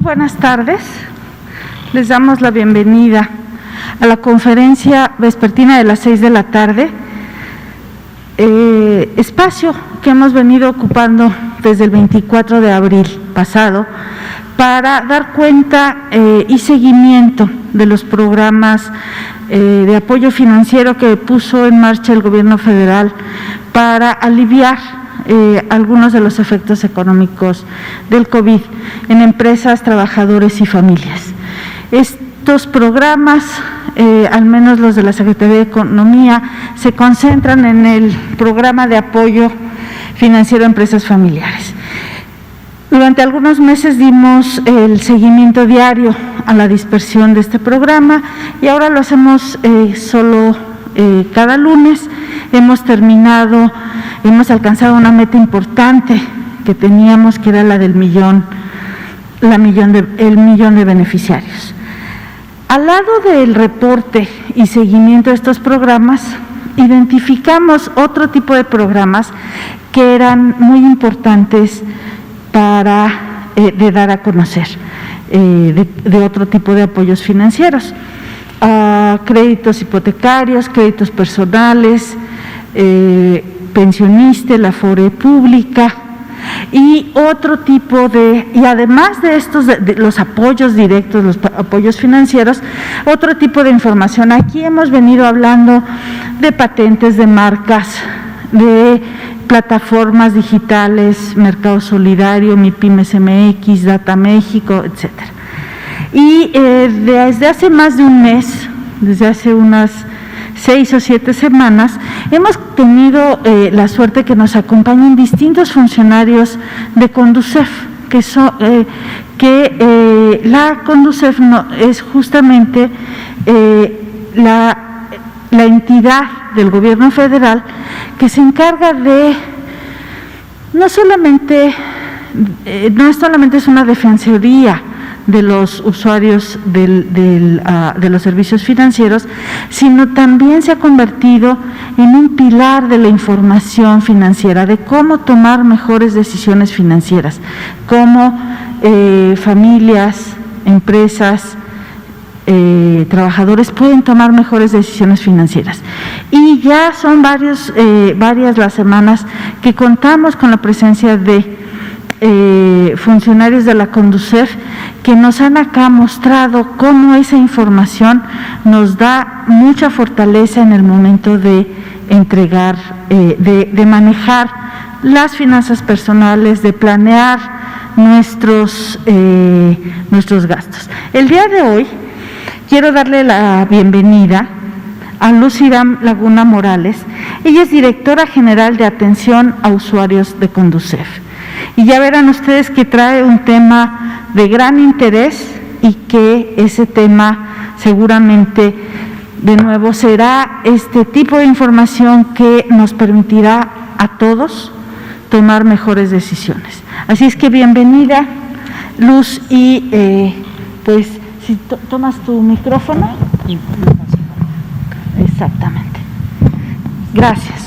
buenas tardes. Les damos la bienvenida a la conferencia vespertina de las 6 de la tarde, espacio que hemos venido ocupando desde el 24 de abril pasado para dar cuenta y seguimiento de los programas de apoyo financiero que puso en marcha el gobierno federal para aliviar algunos de los efectos económicos del COVID en empresas, trabajadores y familias. Estos programas, al menos los de la Secretaría de Economía, se concentran en el programa de apoyo financiero a empresas familiares. Durante algunos meses dimos el seguimiento diario a la dispersión de este programa y ahora lo hacemos solo cada lunes. Hemos alcanzado una meta importante que teníamos, que era la del millón de beneficiarios. Al lado del reporte y seguimiento de estos programas, identificamos otro tipo de programas que eran muy importantes de dar a conocer, de otro tipo de apoyos financieros, créditos hipotecarios, créditos personales, pensionistas, la Afore pública y otro tipo y además de estos, de los apoyos directos, los apoyos financieros, otro tipo de información. Aquí hemos venido hablando de patentes, de marcas, de plataformas digitales, Mercado Solidario, MIPYMES MX, Data México, etcétera. Y desde hace más de un mes, desde hace unas 6 o 7 semanas, hemos tenido la suerte que nos acompañen distintos funcionarios de Conducef, la Conducef es justamente la entidad del gobierno federal que se encarga de no solamente es una defensoría de los usuarios de los servicios financieros, sino también se ha convertido en un pilar de la información financiera, de cómo tomar mejores decisiones financieras, cómo familias, empresas, trabajadores pueden tomar mejores decisiones financieras. Y ya son varias las semanas que contamos con la presencia de funcionarios de la Conducef que nos han acá mostrado cómo esa información nos da mucha fortaleza en el momento de entregar, de manejar las finanzas personales, de planear nuestros gastos. El día de hoy quiero darle la bienvenida a Luz Hiram Laguna Morales. Ella es directora general de atención a usuarios de Conducef. Y ya verán ustedes que trae un tema de gran interés y que ese tema seguramente, de nuevo, será este tipo de información que nos permitirá a todos tomar mejores decisiones. Así es que bienvenida, Luz, y pues si tomas tu micrófono. Exactamente. Gracias.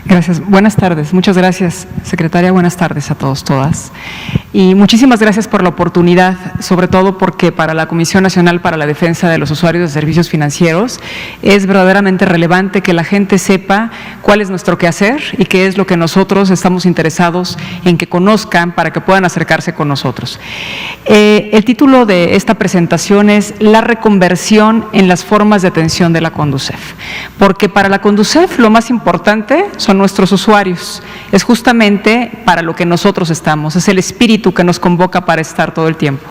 Gracias. Buenas tardes. Muchas gracias, secretaria. Buenas tardes a todos, todas. Y muchísimas gracias por la oportunidad, sobre todo porque para la Comisión Nacional para la Defensa de los Usuarios de Servicios Financieros es verdaderamente relevante que la gente sepa cuál es nuestro quehacer y qué es lo que nosotros estamos interesados en que conozcan para que puedan acercarse con nosotros. El título de esta presentación es La reconversión en las formas de atención de la Conducef, porque para la Conducef lo más importante son nuestros usuarios, es justamente para lo que nosotros estamos, es el espíritu que nos convoca para estar todo el tiempo.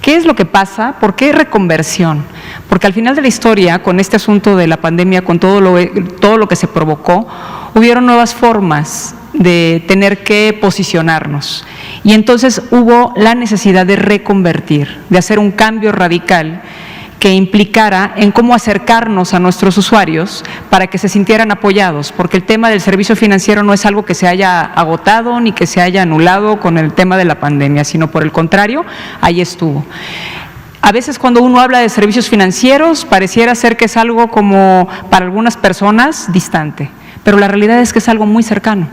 ¿Qué es lo que pasa? ¿Por qué reconversión? Porque al final de la historia, con este asunto de la pandemia, con todo lo que se provocó, hubieron nuevas formas de tener que posicionarnos. Y entonces hubo la necesidad de reconvertir, de hacer un cambio radical que implicara en cómo acercarnos a nuestros usuarios para que se sintieran apoyados, porque el tema del servicio financiero no es algo que se haya agotado ni que se haya anulado con el tema de la pandemia, sino por el contrario, ahí estuvo. A veces cuando uno habla de servicios financieros pareciera ser que es algo como para algunas personas distante, pero la realidad es que es algo muy cercano,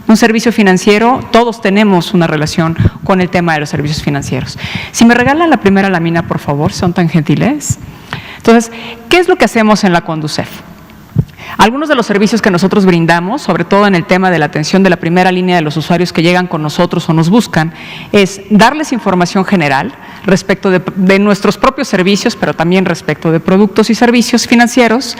Un servicio financiero, todos tenemos una relación con el tema de los servicios financieros. Si me regalan la primera lámina, por favor, son tan gentiles. Entonces, ¿qué es lo que hacemos en la Conducef? Algunos de los servicios que nosotros brindamos, sobre todo en el tema de la atención de la primera línea de los usuarios que llegan con nosotros o nos buscan, es darles información general respecto de nuestros propios servicios, pero también respecto de productos y servicios financieros.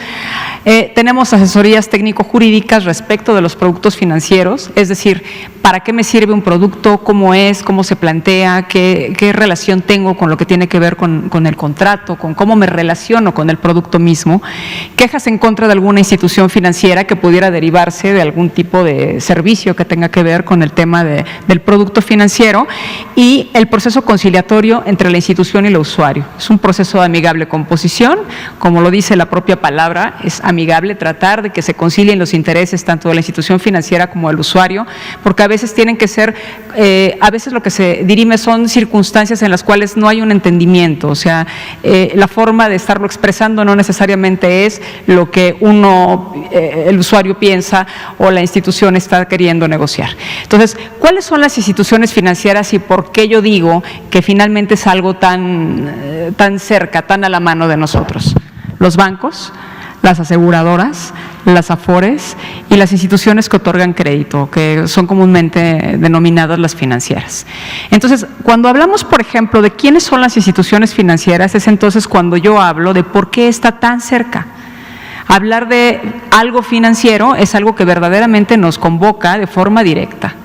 Tenemos asesorías técnico-jurídicas respecto de los productos financieros, es decir, para qué me sirve un producto, cómo es, cómo se plantea, qué relación tengo con lo que tiene que ver con el contrato, con cómo me relaciono con el producto mismo, quejas en contra de alguna institución financiera que pudiera derivarse de algún tipo de servicio que tenga que ver con el tema del producto financiero, y el proceso conciliatorio entre la institución y el usuario. Es un proceso de amigable composición, como lo dice la propia palabra, es amigable, tratar de que se concilien los intereses tanto de la institución financiera como del usuario, porque a veces tienen que ser, a veces lo que se dirime son circunstancias en las cuales no hay un entendimiento, o sea, la forma de estarlo expresando no necesariamente es lo que el usuario piensa o la institución está queriendo negociar. Entonces, ¿cuáles son las instituciones financieras y por qué yo digo que finalmente es algo tan cerca, tan a la mano de nosotros? Los bancos, las aseguradoras, las Afores y las instituciones que otorgan crédito, que son comúnmente denominadas las financieras. Entonces, cuando hablamos, por ejemplo, de quiénes son las instituciones financieras, es entonces cuando yo hablo de por qué está tan cerca. Hablar de algo financiero es algo que verdaderamente nos convoca de forma directa.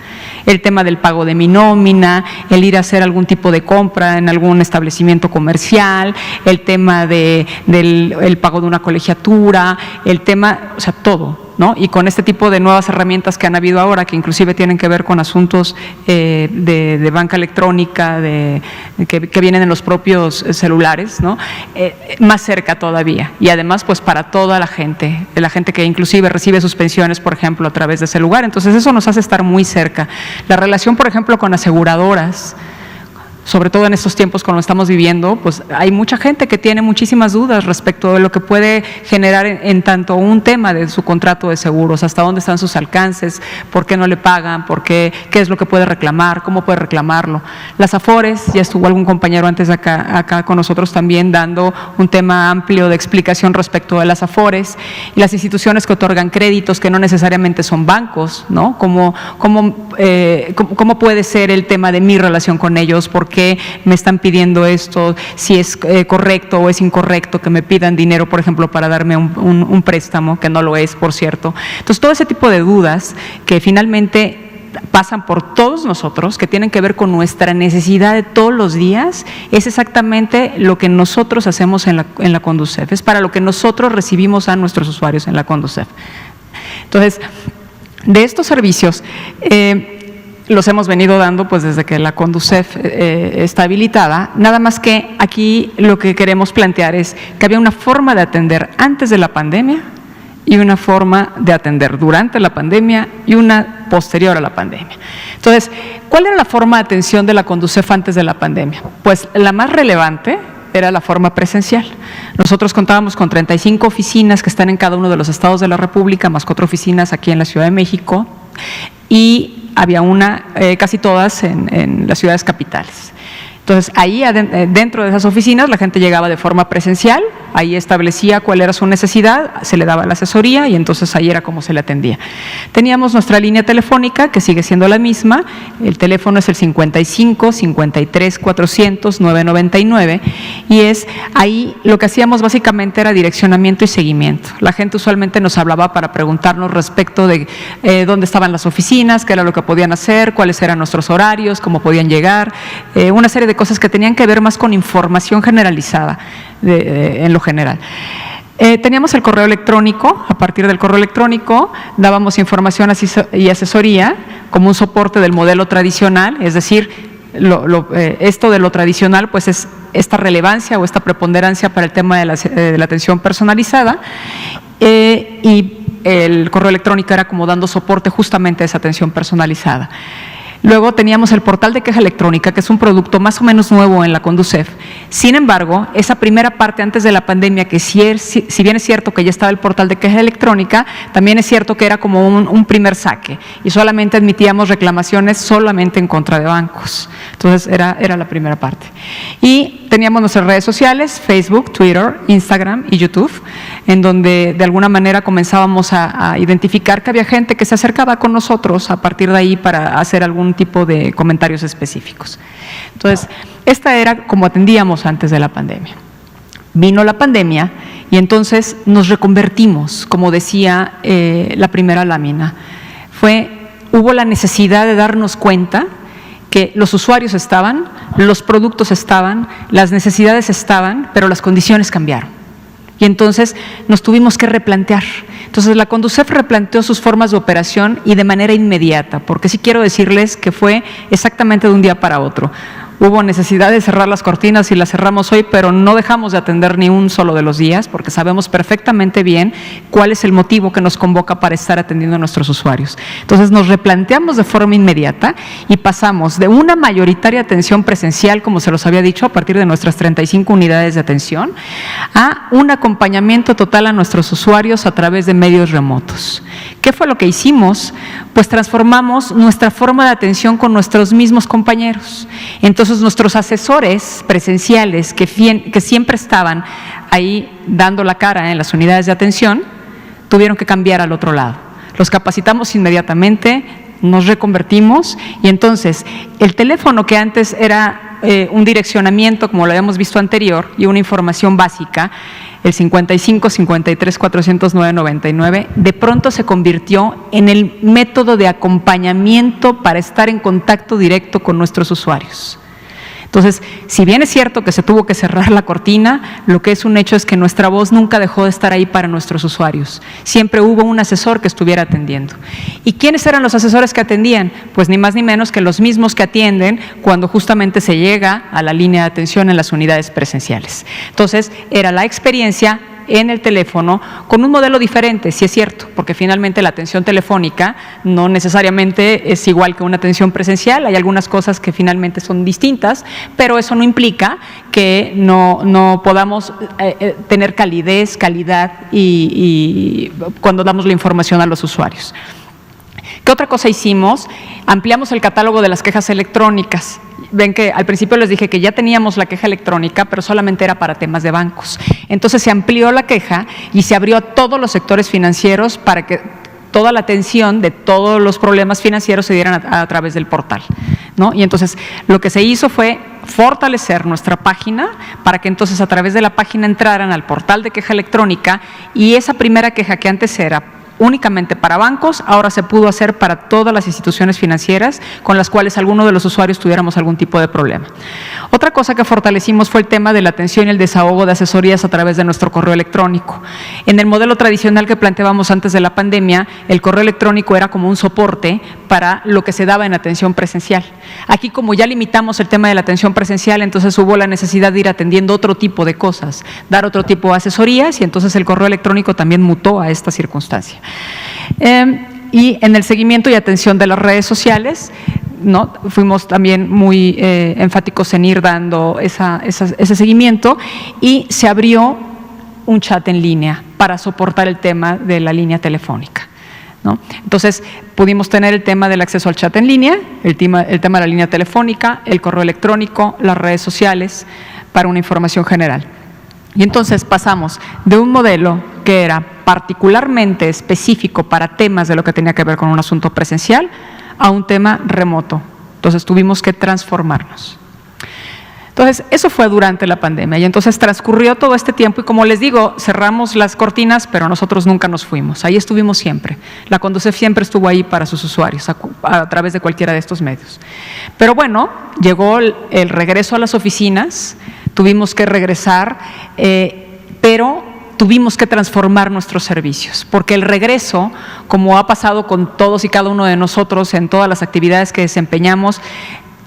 El tema del pago de mi nómina, el ir a hacer algún tipo de compra en algún establecimiento comercial, el tema del pago de una colegiatura, el tema, o sea, todo, ¿no? Y con este tipo de nuevas herramientas que han habido ahora, que inclusive tienen que ver con asuntos de banca electrónica, que vienen en los propios celulares, ¿no? Más cerca todavía. Y además, pues para toda la gente que inclusive recibe sus pensiones, por ejemplo, a través de ese lugar. Entonces, eso nos hace estar muy cerca. La relación, por ejemplo, con aseguradoras, sobre todo en estos tiempos como estamos viviendo, pues hay mucha gente que tiene muchísimas dudas respecto de lo que puede generar en tanto un tema de su contrato de seguros, hasta dónde están sus alcances, por qué no le pagan, qué es lo que puede reclamar, cómo puede reclamarlo. Las Afores, ya estuvo algún compañero antes de acá con nosotros también dando un tema amplio de explicación respecto de las Afores, y las instituciones que otorgan créditos que no necesariamente son bancos, ¿no? ¿Cómo puede ser el tema de mi relación con ellos? ¿Por qué me están pidiendo esto? Si es correcto o es incorrecto que me pidan dinero, por ejemplo, para darme un préstamo, que no lo es, por cierto. Entonces, todo ese tipo de dudas que finalmente pasan por todos nosotros, que tienen que ver con nuestra necesidad de todos los días, es exactamente lo que nosotros hacemos en la Conducef, es para lo que nosotros recibimos a nuestros usuarios en la Conducef. Entonces, de estos servicios, los hemos venido dando pues desde que la Conducef está habilitada, nada más que aquí lo que queremos plantear es que había una forma de atender antes de la pandemia y una forma de atender durante la pandemia y una posterior a la pandemia. Entonces, ¿cuál era la forma de atención de la Conducef antes de la pandemia? Pues la más relevante era la forma presencial. Nosotros contábamos con 35 oficinas que están en cada uno de los estados de la República, más 4 oficinas aquí en la Ciudad de México, y había casi todas en las ciudades capitales. Entonces, ahí dentro de esas oficinas la gente llegaba de forma presencial, ahí establecía cuál era su necesidad, se le daba la asesoría y entonces ahí era como se le atendía. Teníamos nuestra línea telefónica, que sigue siendo la misma, el teléfono es el 55 53 400 999, y ahí lo que hacíamos básicamente era direccionamiento y seguimiento. La gente usualmente nos hablaba para preguntarnos respecto de dónde estaban las oficinas, qué era lo que podían hacer, cuáles eran nuestros horarios, cómo podían llegar, una serie de cosas que tenían que ver más con información generalizada en lo general. Teníamos el correo electrónico. A partir del correo electrónico dábamos información y asesoría como un soporte del modelo tradicional, es decir, esto de lo tradicional pues es esta relevancia o esta preponderancia para el tema de la atención personalizada, y el correo electrónico era como dando soporte justamente a esa atención personalizada. Luego teníamos el portal de queja electrónica, que es un producto más o menos nuevo en la Conducef. Sin embargo, esa primera parte antes de la pandemia, que si bien es cierto que ya estaba el portal de queja electrónica, también es cierto que era como un primer saque y solamente admitíamos reclamaciones solamente en contra de bancos. Entonces era la primera parte. Y teníamos nuestras redes sociales, Facebook, Twitter, Instagram y YouTube, en donde de alguna manera comenzábamos a identificar que había gente que se acercaba con nosotros a partir de ahí para hacer algún tipo de comentarios específicos. Entonces, esta era como atendíamos antes de la pandemia. Vino la pandemia y entonces nos reconvertimos, como decía la primera lámina. Hubo la necesidad de darnos cuenta que los usuarios estaban, los productos estaban, las necesidades estaban, pero las condiciones cambiaron. Y entonces nos tuvimos que replantear. Entonces la Conducef replanteó sus formas de operación y de manera inmediata, porque sí quiero decirles que fue exactamente de un día para otro. Hubo necesidad de cerrar las cortinas y las cerramos hoy, pero no dejamos de atender ni un solo de los días, porque sabemos perfectamente bien cuál es el motivo que nos convoca para estar atendiendo a nuestros usuarios. Entonces nos replanteamos de forma inmediata y pasamos de una mayoritaria atención presencial, como se los había dicho, a partir de nuestras 35 unidades de atención, a un acompañamiento total a nuestros usuarios a través de medios remotos. ¿Qué fue lo que hicimos? Pues transformamos nuestra forma de atención con nuestros mismos compañeros. Entonces nuestros asesores presenciales que siempre estaban ahí dando la cara en las unidades de atención, tuvieron que cambiar al otro lado. Los capacitamos inmediatamente, nos reconvertimos y entonces el teléfono que antes era un direccionamiento, como lo habíamos visto anterior, y una información básica, el 55 53 409 99, de pronto se convirtió en el método de acompañamiento para estar en contacto directo con nuestros usuarios. Entonces, si bien es cierto que se tuvo que cerrar la cortina, lo que es un hecho es que nuestra voz nunca dejó de estar ahí para nuestros usuarios. Siempre hubo un asesor que estuviera atendiendo. ¿Y quiénes eran los asesores que atendían? Pues ni más ni menos que los mismos que atienden cuando justamente se llega a la línea de atención en las unidades presenciales. Entonces, era la experiencia en el teléfono con un modelo diferente, sí es cierto, porque finalmente la atención telefónica no necesariamente es igual que una atención presencial, hay algunas cosas que finalmente son distintas, pero eso no implica que no podamos tener calidad y cuando damos la información a los usuarios. ¿Qué otra cosa hicimos? Ampliamos el catálogo de las quejas electrónicas. Ven que al principio les dije que ya teníamos la queja electrónica, pero solamente era para temas de bancos. Entonces se amplió la queja y se abrió a todos los sectores financieros para que toda la atención de todos los problemas financieros se dieran a través del portal, ¿no? Y entonces lo que se hizo fue fortalecer nuestra página para que entonces a través de la página entraran al portal de queja electrónica y esa primera queja que antes era únicamente para bancos, ahora se pudo hacer para todas las instituciones financieras con las cuales alguno de los usuarios tuviéramos algún tipo de problema. Otra cosa que fortalecimos fue el tema de la atención y el desahogo de asesorías a través de nuestro correo electrónico. En el modelo tradicional que planteábamos antes de la pandemia, el correo electrónico era como un soporte para lo que se daba en atención presencial. Aquí, como ya limitamos el tema de la atención presencial, entonces hubo la necesidad de ir atendiendo otro tipo de cosas, dar otro tipo de asesorías y entonces el correo electrónico también mutó a esta circunstancia. Y en el seguimiento y atención de las redes sociales, ¿no? Fuimos también muy enfáticos en ir dando ese seguimiento y se abrió un chat en línea para soportar el tema de la línea telefónica, ¿no? Entonces pudimos tener el tema del acceso al chat en línea, el tema de la línea telefónica, el correo electrónico, las redes sociales para una información general. Y entonces pasamos de un modelo que era particularmente específico para temas de lo que tenía que ver con un asunto presencial a un tema remoto. Entonces tuvimos que transformarnos. Entonces eso fue durante la pandemia y entonces transcurrió todo este tiempo y como les digo, cerramos las cortinas, pero nosotros nunca nos fuimos. Ahí estuvimos siempre. La Conducef siempre estuvo ahí para sus usuarios a través de cualquiera de estos medios. Pero bueno, llegó el regreso a las oficinas, tuvimos que regresar, pero tuvimos que transformar nuestros servicios, porque el regreso, como ha pasado con todos y cada uno de nosotros en todas las actividades que desempeñamos,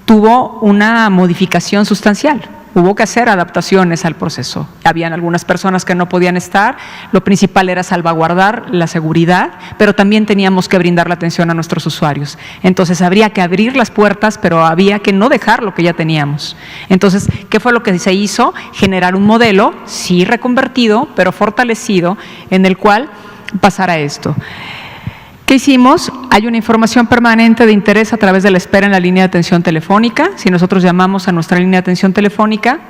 tuvo una modificación sustancial. hubo que hacer adaptaciones al proceso. Habían algunas personas que no podían estar, lo principal era salvaguardar la seguridad, pero también teníamos que brindar la atención a nuestros usuarios. Entonces habría que abrir las puertas, pero había que no dejar lo que ya teníamos. Entonces, ¿qué fue lo que se hizo? Generar un modelo, sí reconvertido, pero fortalecido, en el cual pasara esto. ¿Qué hicimos? Hay una información permanente de interés a través de la espera en la línea de atención telefónica. Si nosotros llamamos a nuestra línea de atención telefónica,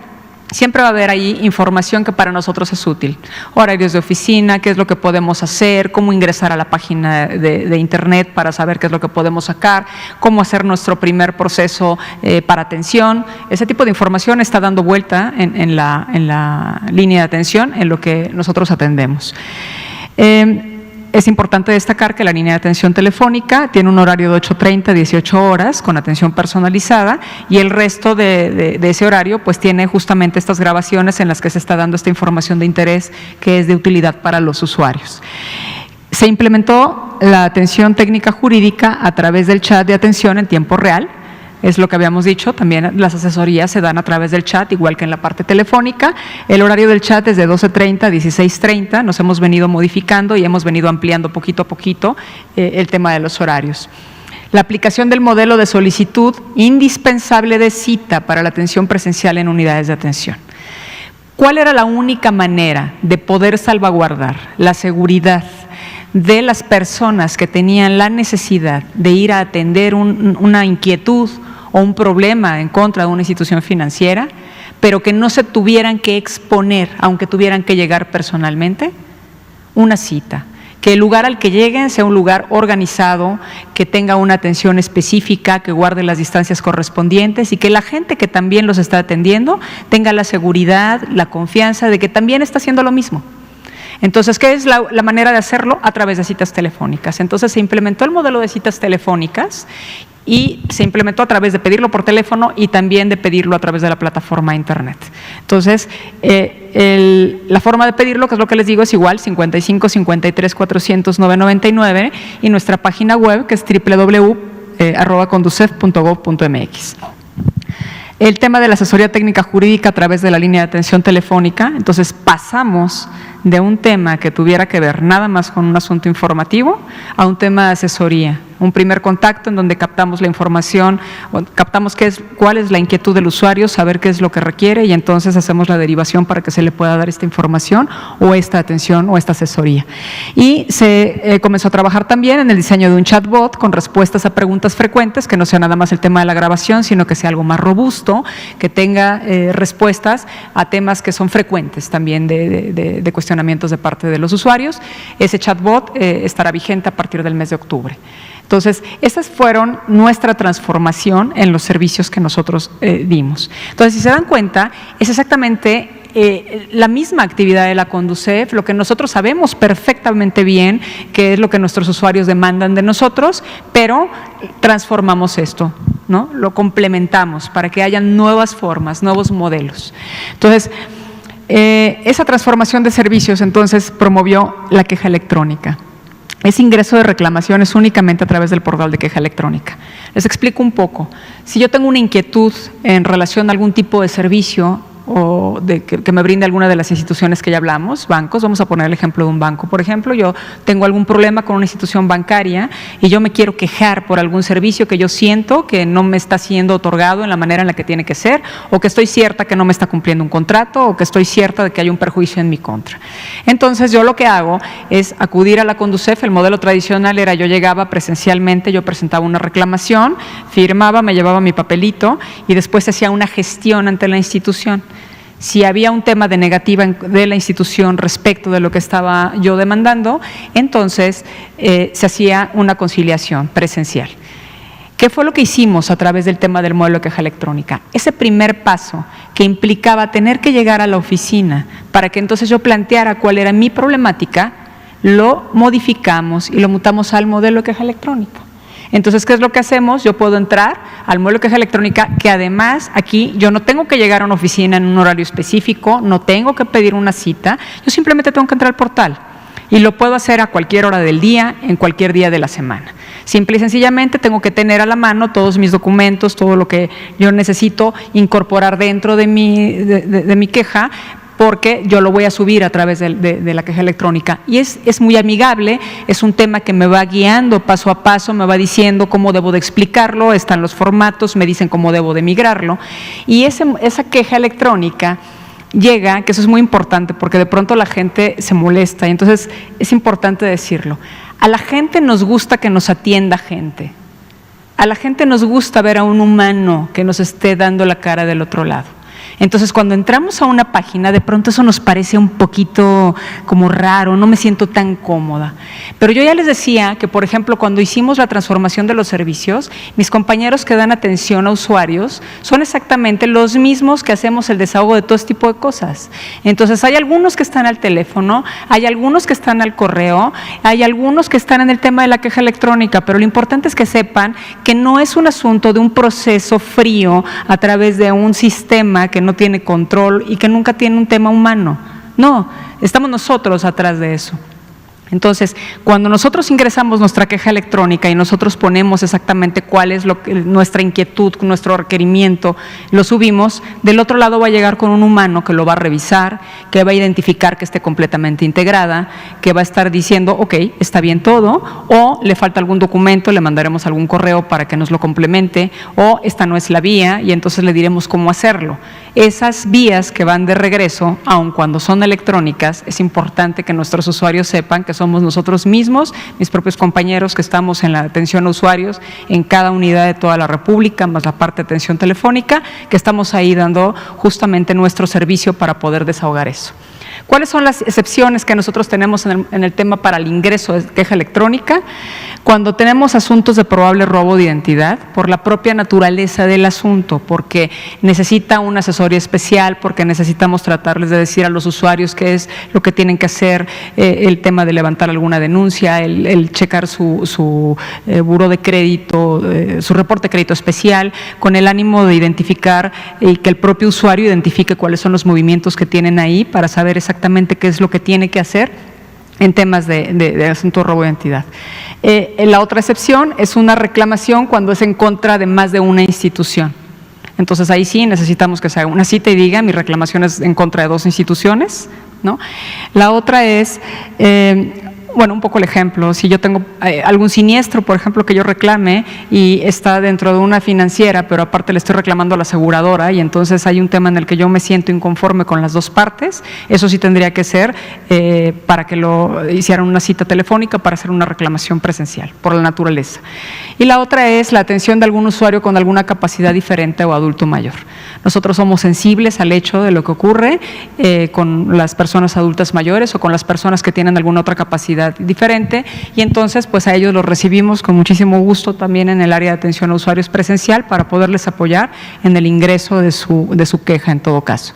siempre va a haber ahí información que para nosotros es útil. Horarios de oficina, qué es lo que podemos hacer, cómo ingresar a la página de internet para saber qué es lo que podemos sacar, cómo hacer nuestro primer proceso para atención. Ese tipo de información está dando vuelta en la línea de atención en lo que nosotros atendemos. Es importante destacar que la línea de atención telefónica tiene un horario de 8:30 a 18 horas con atención personalizada y el resto de ese horario pues tiene justamente estas grabaciones en las que se está dando esta información de interés que es de utilidad para los usuarios. Se implementó la atención técnica jurídica a través del chat de atención en tiempo real. Es lo que habíamos dicho, también las asesorías se dan a través del chat, igual que en la parte telefónica. El horario del chat es de 12:30 a 16:30, nos hemos venido modificando y hemos venido ampliando poquito a poquito el tema de los horarios. La aplicación del modelo de solicitud indispensable de cita para la atención presencial en unidades de atención. ¿Cuál era la única manera de poder salvaguardar la seguridad de las personas que tenían la necesidad de ir a atender una inquietud o un problema en contra de una institución financiera, pero que no se tuvieran que exponer, aunque tuvieran que llegar personalmente? Una cita. Que el lugar al que lleguen sea un lugar organizado, que tenga una atención específica, que guarde las distancias correspondientes y que la gente que también los está atendiendo tenga la seguridad, la confianza de que también está haciendo lo mismo. Entonces, ¿qué es la manera de hacerlo? A través de citas telefónicas. Entonces, se implementó el modelo de citas telefónicas y se implementó a través de pedirlo por teléfono y también de pedirlo a través de la plataforma internet. Entonces, la forma de pedirlo, que es lo que les digo, es igual, 55 53 400 999 y nuestra página web, que es www.conducef.gov.mx. El tema de la asesoría técnica jurídica a través de la línea de atención telefónica, entonces pasamos de un tema que tuviera que ver nada más con un asunto informativo a un tema de asesoría. Un primer contacto en donde captamos la información, captamos cuál es la inquietud del usuario, saber qué es lo que requiere y entonces hacemos la derivación para que se le pueda dar esta información o esta atención o esta asesoría. Y se comenzó a trabajar también en el diseño de un chatbot con respuestas a preguntas frecuentes, que no sea nada más el tema de la grabación, sino que sea algo más robusto, que tenga respuestas a temas que son frecuentes también de cuestionamientos de parte de los usuarios. Ese chatbot estará vigente a partir del mes de octubre. Entonces, estas fueron nuestra transformación en los servicios que nosotros dimos. Entonces, si se dan cuenta, es exactamente la misma actividad de la Conducef, lo que nosotros sabemos perfectamente bien, que es lo que nuestros usuarios demandan de nosotros, pero transformamos esto, ¿no? Lo complementamos para que haya nuevas formas, nuevos modelos. Entonces, esa transformación de servicios entonces promovió la queja electrónica. Ese ingreso de reclamaciones únicamente a través del portal de queja electrónica. Les explico un poco. Si yo tengo una inquietud en relación a algún tipo de servicio o que me brinde alguna de las instituciones que ya hablamos, bancos, vamos a poner el ejemplo de un banco. Por ejemplo, yo tengo algún problema con una institución bancaria y yo me quiero quejar por algún servicio que yo siento que no me está siendo otorgado en la manera en la que tiene que ser, o que estoy cierta que no me está cumpliendo un contrato, o que estoy cierta de que hay un perjuicio en mi contra. Entonces, yo lo que hago es acudir a la Conducef. El modelo tradicional era: yo llegaba presencialmente, yo presentaba una reclamación, firmaba, me llevaba mi papelito y después se hacía una gestión ante la institución. Si había un tema de negativa de la institución respecto de lo que estaba yo demandando, entonces se hacía una conciliación presencial. ¿Qué fue lo que hicimos a través del tema del modelo de queja electrónica? Ese primer paso que implicaba tener que llegar a la oficina para que entonces yo planteara cuál era mi problemática, lo modificamos y lo mutamos al modelo de queja electrónica. Entonces, ¿qué es lo que hacemos? Yo puedo entrar al modelo de queja electrónica, que además aquí yo no tengo que llegar a una oficina en un horario específico, no tengo que pedir una cita, yo simplemente tengo que entrar al portal. y lo puedo hacer a cualquier hora del día, en cualquier día de la semana. Simple y sencillamente tengo que tener a la mano todos mis documentos, todo lo que yo necesito incorporar dentro de mi queja, porque yo lo voy a subir a través de la queja electrónica. Y es muy amigable, es un tema que me va guiando paso a paso, me va diciendo cómo debo de explicarlo, están los formatos, me dicen cómo debo de migrarlo. Y esa queja electrónica llega, que eso es muy importante, porque de pronto la gente se molesta, y entonces es importante decirlo. A la gente nos gusta que nos atienda gente. A la gente nos gusta ver a un humano que nos esté dando la cara del otro lado. Entonces, cuando entramos a una página, de pronto eso nos parece un poquito como raro, no me siento tan cómoda. Pero yo ya les decía que, por ejemplo, cuando hicimos la transformación de los servicios, mis compañeros que dan atención a usuarios son exactamente los mismos que hacemos el desahogo de todo este tipo de cosas. Entonces, hay algunos que están al teléfono, hay algunos que están al correo, hay algunos que están en el tema de la queja electrónica, pero lo importante es que sepan que no es un asunto de un proceso frío a través de un sistema que no tiene control y que nunca tiene un tema humano. No, estamos nosotros atrás de eso. Entonces, cuando nosotros ingresamos nuestra queja electrónica y nosotros ponemos exactamente cuál es nuestra inquietud, nuestro requerimiento, lo subimos, del otro lado va a llegar con un humano que lo va a revisar, que va a identificar que esté completamente integrada, que va a estar diciendo, ok, está bien todo, o le falta algún documento, le mandaremos algún correo para que nos lo complemente, o esta no es la vía, y entonces le diremos cómo hacerlo. Esas vías que van de regreso, aun cuando son electrónicas, es importante que nuestros usuarios sepan que somos nosotros mismos, mis propios compañeros que estamos en la atención a usuarios en cada unidad de toda la República, más la parte de atención telefónica, que estamos ahí dando justamente nuestro servicio para poder desahogar eso. ¿Cuáles son las excepciones que nosotros tenemos en el tema para el ingreso de queja electrónica? Cuando tenemos asuntos de probable robo de identidad, por la propia naturaleza del asunto, porque necesita una asesoría especial, porque necesitamos tratarles de decir a los usuarios qué es lo que tienen que hacer, el tema de levantar alguna denuncia, el checar su buró de crédito, su reporte de crédito especial, con el ánimo de identificar y que el propio usuario identifique cuáles son los movimientos que tienen ahí para saber exactamente qué es lo que tiene que hacer en temas de asunto de robo de identidad. La otra excepción es una reclamación cuando es en contra de más de una institución. Entonces, ahí sí necesitamos que se haga una cita y diga, mi reclamación es en contra de 2 instituciones, ¿no? La otra es, bueno, un poco el ejemplo, si yo tengo algún siniestro, por ejemplo, que yo reclame y está dentro de una financiera, pero aparte le estoy reclamando a la aseguradora y entonces hay un tema en el que yo me siento inconforme con las 2 partes, eso sí tendría que ser para que lo hicieran una cita telefónica para hacer una reclamación presencial, por la naturaleza. Y la otra es la atención de algún usuario con alguna capacidad diferente o adulto mayor. Nosotros somos sensibles al hecho de lo que ocurre con las personas adultas mayores o con las personas que tienen alguna otra capacidad diferente y entonces pues a ellos los recibimos con muchísimo gusto también en el área de atención a usuarios presencial para poderles apoyar en el ingreso de su queja en todo caso.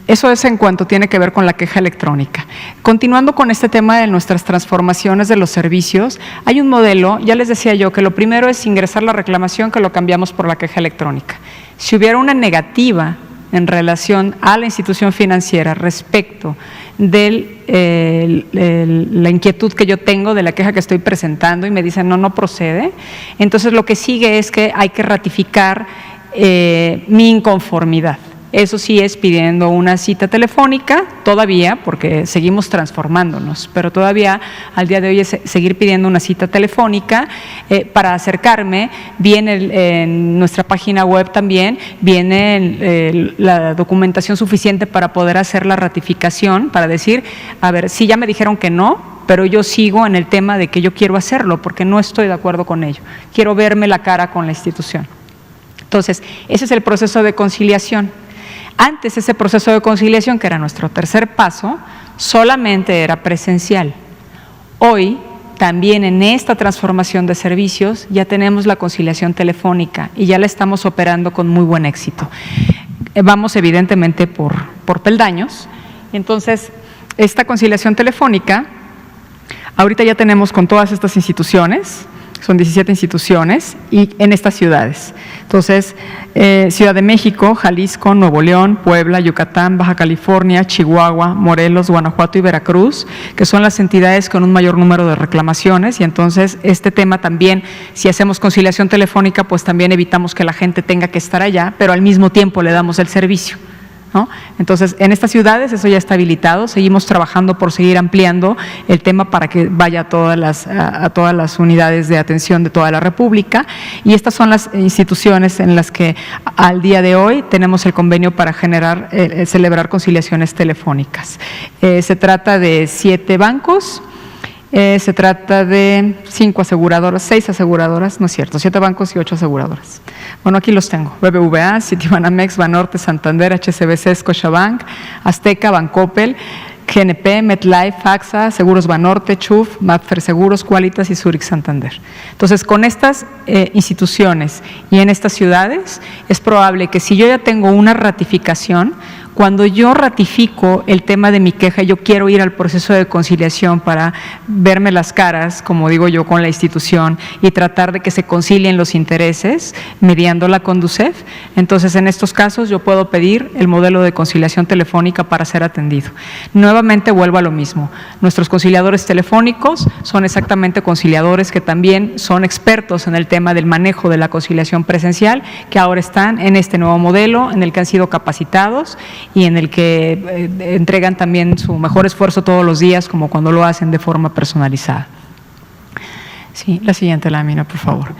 Eso es en cuanto tiene que ver con la queja electrónica. Continuando con este tema de nuestras transformaciones de los servicios, hay un modelo, ya les decía yo, que lo primero es ingresar la reclamación, que lo cambiamos por la queja electrónica. Si hubiera una negativa en relación a la institución financiera respecto de la inquietud que yo tengo, de la queja que estoy presentando y me dicen no procede, entonces lo que sigue es que hay que ratificar mi inconformidad. Eso sí es pidiendo una cita telefónica, todavía, porque seguimos transformándonos, pero todavía al día de hoy es seguir pidiendo una cita telefónica para acercarme. Viene en nuestra página web también, viene la documentación suficiente para poder hacer la ratificación, para decir, a ver, si ya me dijeron que no, pero yo sigo en el tema de que yo quiero hacerlo, porque no estoy de acuerdo con ello. Quiero verme la cara con la institución. Entonces, ese es el proceso de conciliación. Antes ese proceso de conciliación, que era nuestro tercer paso, solamente era presencial. Hoy, también en esta transformación de servicios, ya tenemos la conciliación telefónica y ya la estamos operando con muy buen éxito. Vamos evidentemente por peldaños. Entonces, esta conciliación telefónica, ahorita ya tenemos con todas estas instituciones, son 17 instituciones y en estas ciudades. Entonces, Ciudad de México, Jalisco, Nuevo León, Puebla, Yucatán, Baja California, Chihuahua, Morelos, Guanajuato y Veracruz, que son las entidades con un mayor número de reclamaciones, y entonces este tema también, si hacemos conciliación telefónica, pues también evitamos que la gente tenga que estar allá, pero al mismo tiempo le damos el servicio, ¿no? Entonces, en estas ciudades eso ya está habilitado, seguimos trabajando por seguir ampliando el tema para que vaya a todas las unidades de atención de toda la República, y estas son las instituciones en las que al día de hoy tenemos el convenio para celebrar conciliaciones telefónicas. Se trata de 7 bancos. Se trata de 5 aseguradoras, 6 aseguradoras, no es cierto, 7 bancos y 8 aseguradoras. Bueno, aquí los tengo: BBVA, Citibanamex, Banorte, Santander, HSBC, Scotiabank, Azteca, Bancoppel, GNP, MetLife, AXA, Seguros Banorte, CHUF, Mapfre Seguros, Qualitas y Zurich Santander. Entonces, con estas instituciones y en estas ciudades, es probable que si yo ya tengo una ratificación, cuando yo ratifico el tema de mi queja, yo quiero ir al proceso de conciliación para verme las caras, como digo yo, con la institución y tratar de que se concilien los intereses mediando la Conducef. Entonces, en estos casos yo puedo pedir el modelo de conciliación telefónica para ser atendido. Nuevamente vuelvo a lo mismo. Nuestros conciliadores telefónicos son exactamente conciliadores que también son expertos en el tema del manejo de la conciliación presencial, que ahora están en este nuevo modelo, en el que han sido capacitados y en el que entregan también su mejor esfuerzo todos los días, como cuando lo hacen de forma personalizada. Sí, la siguiente lámina, por favor.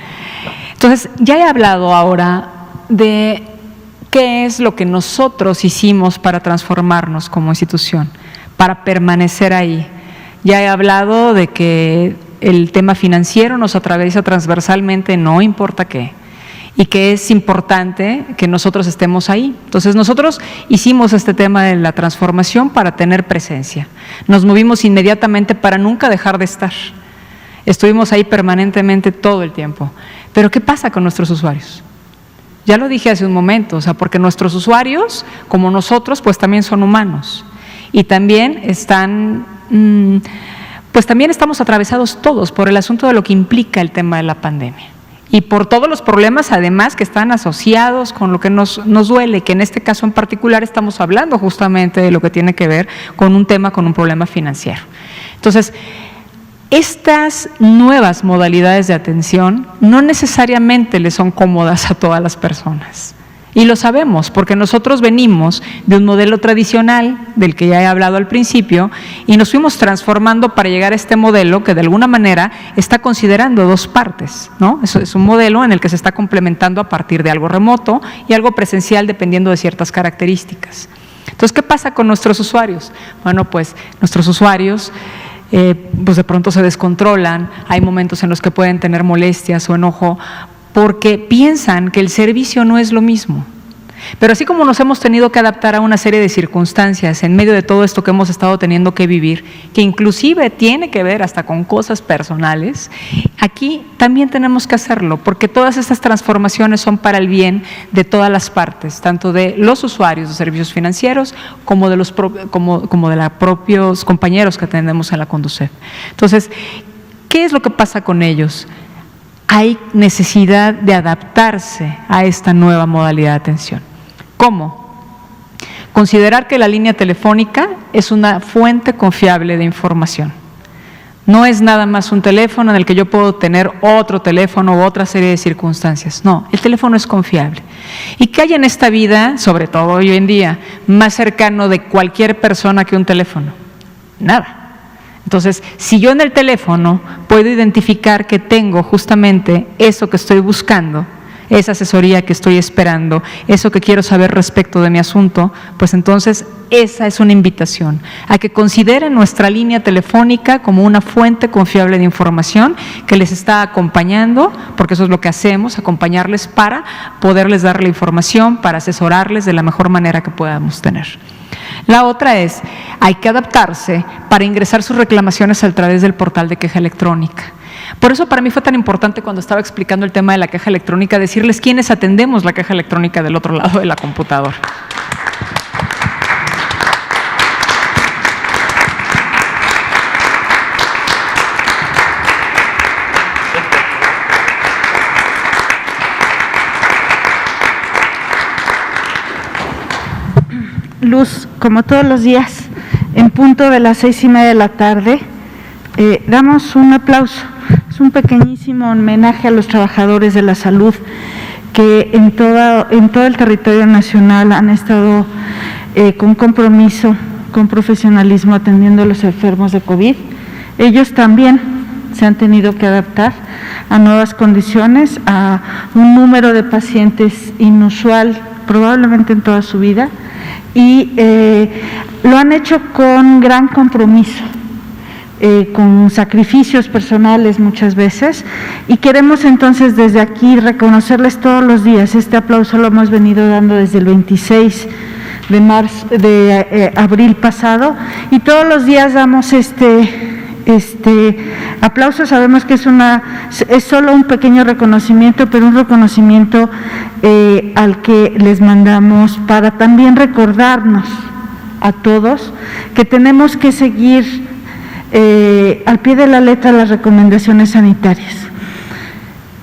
Entonces, ya he hablado ahora de qué es lo que nosotros hicimos para transformarnos como institución, para permanecer ahí. Ya he hablado de que el tema financiero nos atraviesa transversalmente, no importa qué, y que es importante que nosotros estemos ahí. Entonces, nosotros hicimos este tema de la transformación para tener presencia. Nos movimos inmediatamente para nunca dejar de estar. Estuvimos ahí permanentemente todo el tiempo. Pero, ¿qué pasa con nuestros usuarios? Ya lo dije hace un momento, o sea, porque nuestros usuarios, como nosotros, pues también son humanos. Y también pues también estamos atravesados todos por el asunto de lo que implica el tema de la pandemia. Y por todos los problemas, además, que están asociados con lo que nos duele, que en este caso en particular estamos hablando justamente de lo que tiene que ver con un problema financiero. Entonces, estas nuevas modalidades de atención no necesariamente le son cómodas a todas las personas. Y lo sabemos porque nosotros venimos de un modelo tradicional del que ya he hablado al principio y nos fuimos transformando para llegar a este modelo que de alguna manera está considerando 2 partes, ¿no? Es un modelo en el que se está complementando a partir de algo remoto y algo presencial dependiendo de ciertas características. Entonces, ¿qué pasa con nuestros usuarios? Bueno, pues nuestros usuarios pues de pronto se descontrolan, hay momentos en los que pueden tener molestias o enojo porque piensan que el servicio no es lo mismo. Pero así como nos hemos tenido que adaptar a una serie de circunstancias en medio de todo esto que hemos estado teniendo que vivir, que inclusive tiene que ver hasta con cosas personales, aquí también tenemos que hacerlo, porque todas estas transformaciones son para el bien de todas las partes, tanto de los usuarios de servicios financieros como de los propios compañeros que atendemos en la Conducef. Entonces, ¿qué es lo que pasa con ellos? Hay necesidad de adaptarse a esta nueva modalidad de atención. ¿Cómo? Considerar que la línea telefónica es una fuente confiable de información. No es nada más un teléfono en el que yo puedo tener otro teléfono u otra serie de circunstancias. No, el teléfono es confiable. ¿Y qué hay en esta vida, sobre todo hoy en día, más cercano de cualquier persona que un teléfono? Nada. Entonces, si yo en el teléfono puedo identificar que tengo justamente eso que estoy buscando, esa asesoría que estoy esperando, eso que quiero saber respecto de mi asunto, pues entonces esa es una invitación a que consideren nuestra línea telefónica como una fuente confiable de información que les está acompañando, porque eso es lo que hacemos, acompañarles para poderles dar la información, para asesorarles de la mejor manera que podamos tener. La otra es, hay que adaptarse para ingresar sus reclamaciones a través del portal de queja electrónica. Por eso para mí fue tan importante cuando estaba explicando el tema de la queja electrónica, decirles quiénes atendemos la queja electrónica del otro lado de la computadora. Luz, como todos los días, en punto de las 6:30 de la tarde, damos un aplauso. Es un pequeñísimo homenaje a los trabajadores de la salud que en todo el territorio nacional han estado con compromiso, con profesionalismo atendiendo a los enfermos de COVID. Ellos también se han tenido que adaptar a nuevas condiciones, a un número de pacientes inusual probablemente en toda su vida, y lo han hecho con gran compromiso, con sacrificios personales muchas veces, y queremos entonces desde aquí reconocerles todos los días. Este aplauso lo hemos venido dando desde el 26 de abril pasado, y todos los días damos este aplauso. Sabemos que es solo un pequeño reconocimiento, pero un reconocimiento al que les mandamos para también recordarnos a todos que tenemos que seguir al pie de la letra las recomendaciones sanitarias.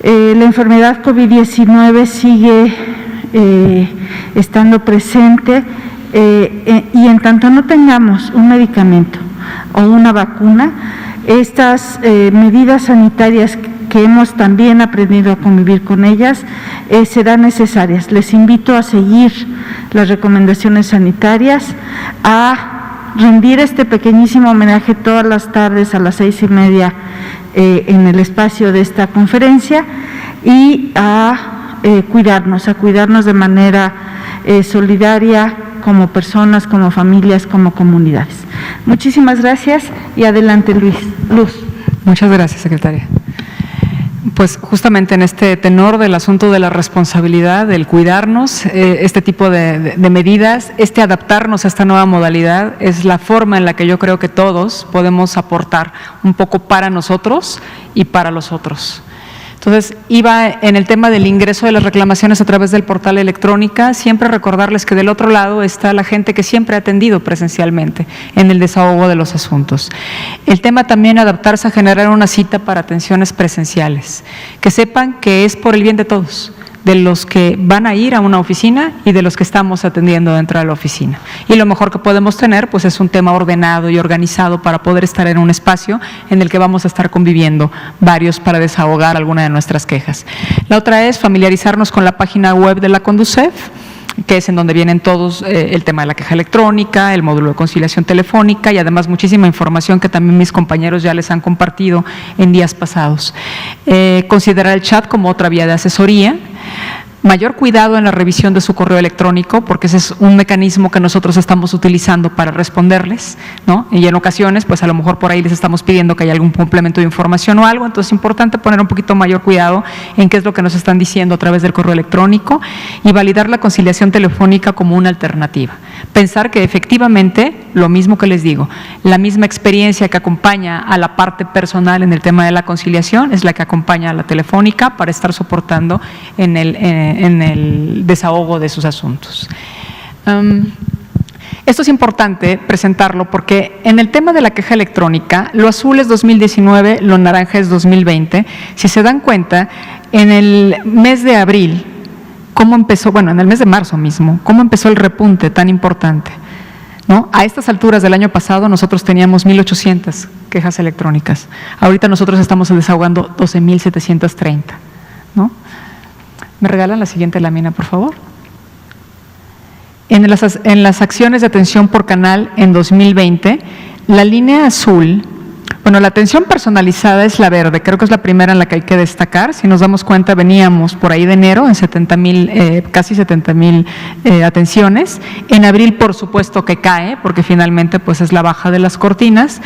La enfermedad COVID-19 sigue estando presente, y en tanto no tengamos un medicamento o una vacuna, estas medidas sanitarias que hemos también aprendido a convivir con ellas serán necesarias. Les invito a seguir las recomendaciones sanitarias, a rendir este pequeñísimo homenaje todas las tardes a las 6:30 en el espacio de esta conferencia, y a cuidarnos de manera solidaria, como personas, como familias, como comunidades. Muchísimas gracias, y adelante Luz. Muchas gracias, secretaria. Pues justamente en este tenor del asunto de la responsabilidad, del cuidarnos, este tipo de medidas, adaptarnos a esta nueva modalidad, es la forma en la que yo creo que todos podemos aportar un poco para nosotros y para los otros. Entonces, iba en el tema del ingreso de las reclamaciones a través del portal electrónica, siempre recordarles que del otro lado está la gente que siempre ha atendido presencialmente en el desahogo de los asuntos. El tema también adaptarse a generar una cita para atenciones presenciales, que sepan que es por el bien de todos, de los que van a ir a una oficina y de los que estamos atendiendo dentro de la oficina. Y lo mejor que podemos tener, pues, es un tema ordenado y organizado para poder estar en un espacio en el que vamos a estar conviviendo varios para desahogar alguna de nuestras quejas. La otra es familiarizarnos con la página web de la Conducef, que es en donde vienen todos el tema de la queja electrónica, el módulo de conciliación telefónica, y además muchísima información que también mis compañeros ya les han compartido en días pasados. Considerar el chat como otra vía de asesoría. Mayor cuidado en la revisión de su correo electrónico, porque ese es un mecanismo que nosotros estamos utilizando para responderles, ¿no? Y en ocasiones, pues a lo mejor por ahí les estamos pidiendo que haya algún complemento de información o algo, entonces es importante poner un poquito mayor cuidado en qué es lo que nos están diciendo a través del correo electrónico, y validar la conciliación telefónica como una alternativa. Pensar que efectivamente, lo mismo que les digo, la misma experiencia que acompaña a la parte personal en el tema de la conciliación es la que acompaña a la telefónica para estar soportando en el desahogo de sus asuntos. Esto es importante presentarlo porque en el tema de la queja electrónica, lo azul es 2019, lo naranja es 2020. Si se dan cuenta, en el mes de abril, ¿cómo empezó? Bueno, en el mes de marzo mismo, ¿cómo empezó el repunte tan importante? ¿No? A estas alturas del año pasado nosotros teníamos 1,800 quejas electrónicas. Ahorita nosotros estamos desahogando 12,730, ¿no? ¿Me regalan la siguiente lámina, por favor? En las acciones de atención por canal en 2020, la línea azul, bueno, la atención personalizada es la verde, creo que es la primera en la que hay que destacar. Si nos damos cuenta, veníamos por ahí de enero en 70,000, casi 70,000 atenciones. En abril, por supuesto que cae, porque finalmente pues es la baja de las cortinas,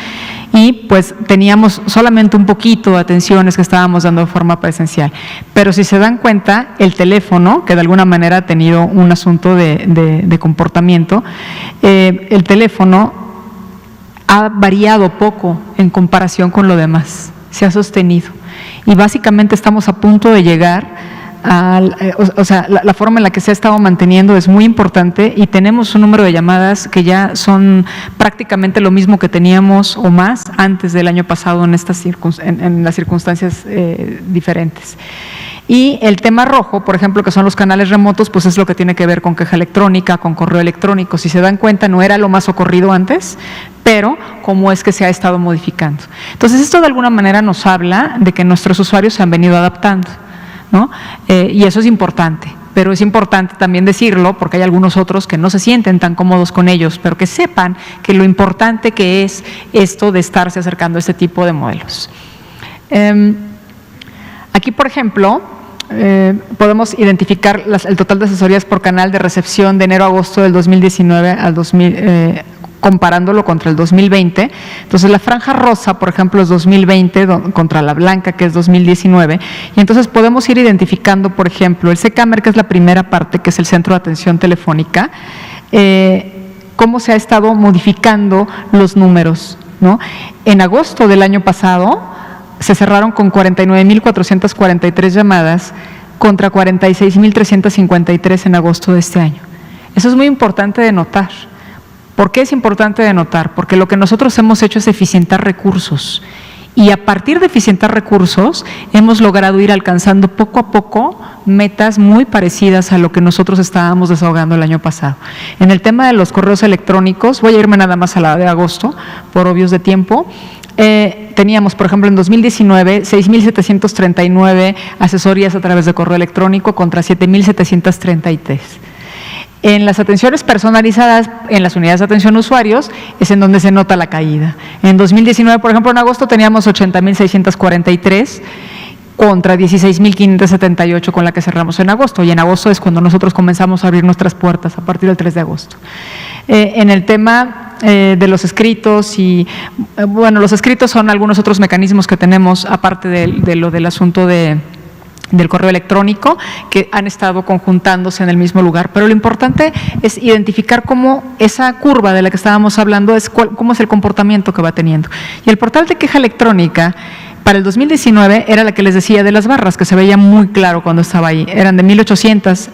y pues teníamos solamente un poquito de atenciones que estábamos dando de forma presencial. Pero si se dan cuenta, el teléfono, que de alguna manera ha tenido un asunto de comportamiento, el teléfono ha variado poco en comparación con lo demás, se ha sostenido, y básicamente estamos a punto de llegar la forma en la que se ha estado manteniendo es muy importante y tenemos un número de llamadas que ya son prácticamente lo mismo que teníamos o más antes del año pasado en las circunstancias diferentes. Y el tema rojo, por ejemplo, que son los canales remotos, pues es lo que tiene que ver con queja electrónica, con correo electrónico. Si se dan cuenta, no era lo más ocurrido antes, pero cómo es que se ha estado modificando. Entonces, esto de alguna manera nos habla de que nuestros usuarios se han venido adaptando, ¿no? Y eso es importante. Pero es importante también decirlo, porque hay algunos otros que no se sienten tan cómodos con ellos, pero que sepan que lo importante que es esto de estarse acercando a este tipo de modelos. Aquí, por ejemplo, podemos identificar el total de asesorías por canal de recepción de enero a agosto del 2019 al 2000, comparándolo contra el 2020. Entonces, la franja rosa, por ejemplo, es 2020 contra la blanca, que es 2019. Y entonces podemos ir identificando, por ejemplo, el CCAMER, que es la primera parte, que es el Centro de Atención Telefónica, cómo se ha estado modificando los números, ¿no? En agosto del año pasado, se cerraron con 49.443 llamadas contra 46.353 en agosto de este año. Eso es muy importante de notar. ¿Por qué es importante de notar? Porque lo que nosotros hemos hecho es eficientar recursos. Y a partir de eficientar recursos, hemos logrado ir alcanzando poco a poco metas muy parecidas a lo que nosotros estábamos desahogando el año pasado. En el tema de los correos electrónicos, voy a irme nada más a la de agosto, por obvios de tiempo. Teníamos, por ejemplo, en 2019, 6.739 asesorías a través de correo electrónico contra 7.733. En las atenciones personalizadas, en las unidades de atención a usuarios, es en donde se nota la caída. En 2019, por ejemplo, en agosto teníamos 80.643 contra 16.578 con la que cerramos en agosto. Y en agosto es cuando nosotros comenzamos a abrir nuestras puertas, a partir del 3 de agosto. En el tema de los escritos bueno, los escritos son algunos otros mecanismos que tenemos, aparte de lo del asunto del correo electrónico, que han estado conjuntándose en el mismo lugar. Pero lo importante es identificar cómo esa curva de la que estábamos hablando, cómo es el comportamiento que va teniendo. Y el portal de queja electrónica, para el 2019, era la que les decía de las barras, que se veía muy claro cuando estaba ahí. Eran de 1.800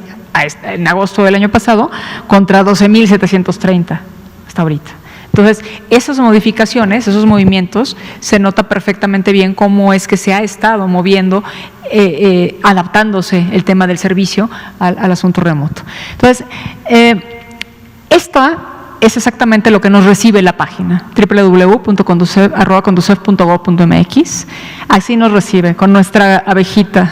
en agosto del año pasado contra 12.730 hasta ahorita. Entonces, esas modificaciones, esos movimientos, se nota perfectamente bien cómo es que se ha estado moviendo, adaptándose el tema del servicio al asunto remoto. Entonces, esta es exactamente lo que nos recibe la página, www.conducef.gov.mx. Así nos recibe, con nuestra abejita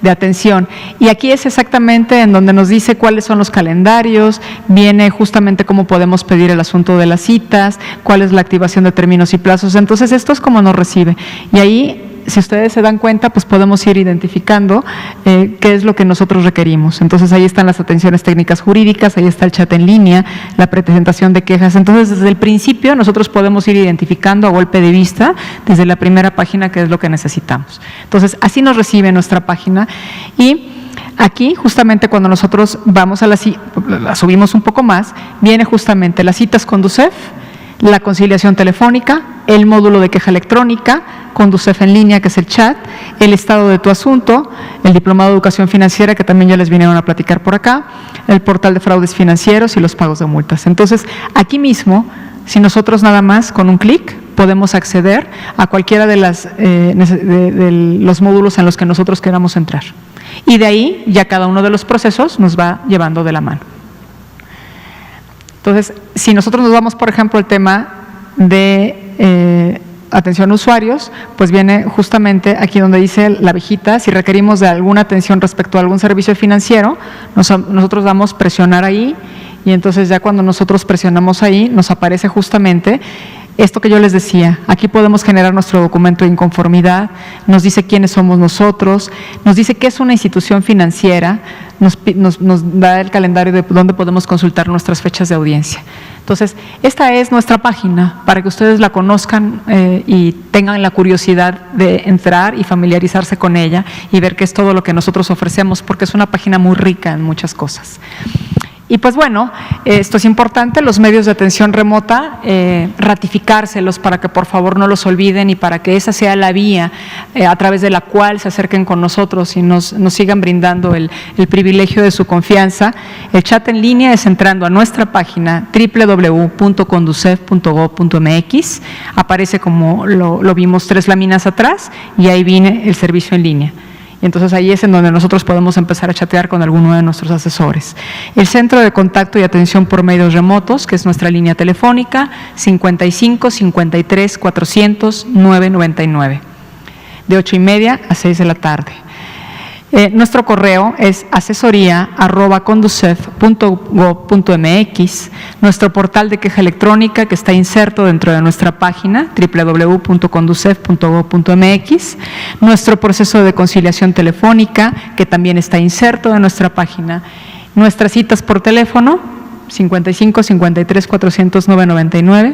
de atención. Y aquí es exactamente en donde nos dice cuáles son los calendarios, viene justamente cómo podemos pedir el asunto de las citas, cuál es la activación de términos y plazos. Entonces, esto es como nos recibe. Y ahí, si ustedes se dan cuenta, pues podemos ir identificando qué es lo que nosotros requerimos. Entonces, ahí están las atenciones técnicas jurídicas, ahí está el chat en línea, la presentación de quejas. Entonces, desde el principio, nosotros podemos ir identificando a golpe de vista, desde la primera página, qué es lo que necesitamos. Entonces, así nos recibe nuestra página. Y aquí, justamente cuando nosotros vamos la subimos un poco más, viene justamente las citas Conducef, la conciliación telefónica, el módulo de queja electrónica, Conducef en línea, que es el chat, el estado de tu asunto, el diplomado de educación financiera, que también ya les vinieron a platicar por acá, el portal de fraudes financieros y los pagos de multas. Entonces, aquí mismo, si nosotros nada más con un clic podemos acceder a cualquiera de los módulos en los que nosotros queramos entrar. Y de ahí ya cada uno de los procesos nos va llevando de la mano. Entonces, si nosotros nos vamos, por ejemplo, al tema de atención a usuarios, pues viene justamente aquí donde dice la abejita, si requerimos de alguna atención respecto a algún servicio financiero, nosotros damos presionar ahí, y entonces ya cuando nosotros presionamos ahí, nos aparece justamente esto que yo les decía. Aquí podemos generar nuestro documento de inconformidad, nos dice quiénes somos nosotros, nos dice qué es una institución financiera, nos da el calendario de dónde podemos consultar nuestras fechas de audiencia. Entonces, esta es nuestra página para que ustedes la conozcan y tengan la curiosidad de entrar y familiarizarse con ella y ver qué es todo lo que nosotros ofrecemos, porque es una página muy rica en muchas cosas. Y pues bueno, esto es importante, los medios de atención remota, ratificárselos para que por favor no los olviden y para que esa sea la vía a través de la cual se acerquen con nosotros y nos sigan brindando el privilegio de su confianza. El chat en línea es entrando a nuestra página www.conducef.gov.mx, aparece como lo vimos 3 láminas atrás y ahí viene el servicio en línea. Y entonces ahí es en donde nosotros podemos empezar a chatear con alguno de nuestros asesores. El Centro de Contacto y Atención por Medios Remotos, que es nuestra línea telefónica, 55 53 400 999, de 8:30 a 6 de la tarde. Nuestro correo es asesoría@conducef.gov.mx, nuestro portal de queja electrónica que está inserto dentro de nuestra página www.conducef.gov.mx, nuestro proceso de conciliación telefónica que también está inserto en nuestra página, nuestras citas por teléfono 55 53 400 999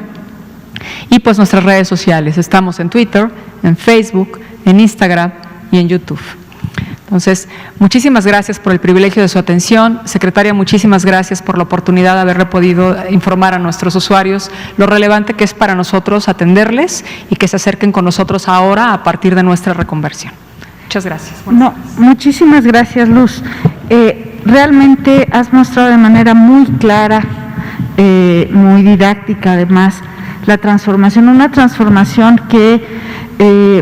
y pues nuestras redes sociales. Estamos en Twitter, en Facebook, en Instagram y en YouTube. Entonces, muchísimas gracias por el privilegio de su atención. Secretaria, muchísimas gracias por la oportunidad de haberle podido informar a nuestros usuarios lo relevante que es para nosotros atenderles y que se acerquen con nosotros ahora a partir de nuestra reconversión. Muchas gracias. Muchísimas gracias, Luz. Realmente has mostrado de manera muy clara, muy didáctica además, la transformación, una transformación que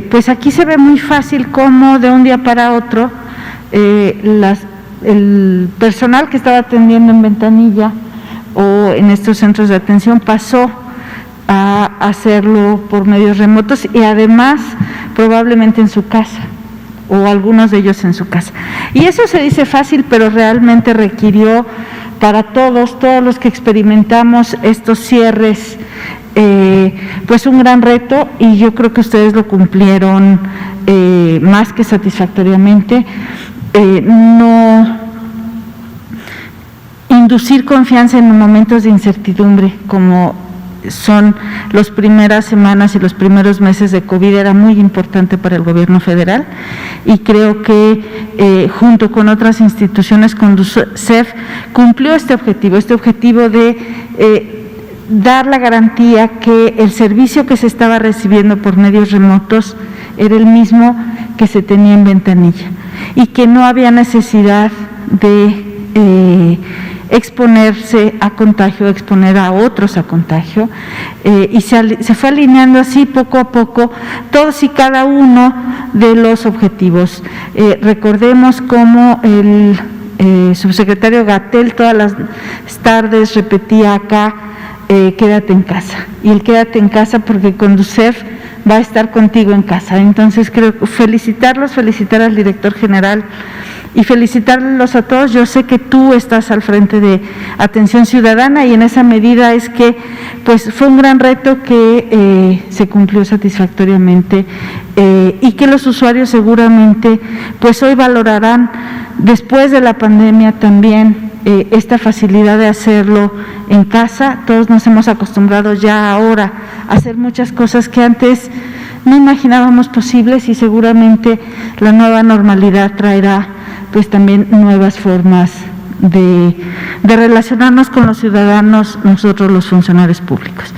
pues aquí se ve muy fácil cómo de un día para otro el personal que estaba atendiendo en ventanilla o en estos centros de atención pasó a hacerlo por medios remotos y además probablemente en su casa o algunos de ellos en su casa. Y eso se dice fácil, pero realmente requirió para todos los que experimentamos estos cierres, pues un gran reto, y yo creo que ustedes lo cumplieron más que satisfactoriamente. No inducir confianza en momentos de incertidumbre como son las primeras semanas y los primeros meses de COVID era muy importante para el gobierno federal, y creo que junto con otras instituciones Conducef cumplió este objetivo de dar la garantía que el servicio que se estaba recibiendo por medios remotos era el mismo que se tenía en ventanilla y que no había necesidad de exponerse a contagio, exponer a otros a contagio, y se fue alineando así poco a poco todos y cada uno de los objetivos. Recordemos cómo el subsecretario Gatell todas las tardes repetía acá, quédate en casa, y el quédate en casa porque Conducef va a estar contigo en casa. Entonces creo que felicitar al director general y felicitarlos a todos. Yo sé que tú estás al frente de Atención Ciudadana y en esa medida es que pues fue un gran reto que se cumplió satisfactoriamente, y que los usuarios seguramente pues hoy valorarán después de la pandemia también esta facilidad de hacerlo en casa. Todos nos hemos acostumbrado ya ahora a hacer muchas cosas que antes no imaginábamos posibles, y seguramente la nueva normalidad traerá pues también nuevas formas de relacionarnos con los ciudadanos, nosotros los funcionarios públicos.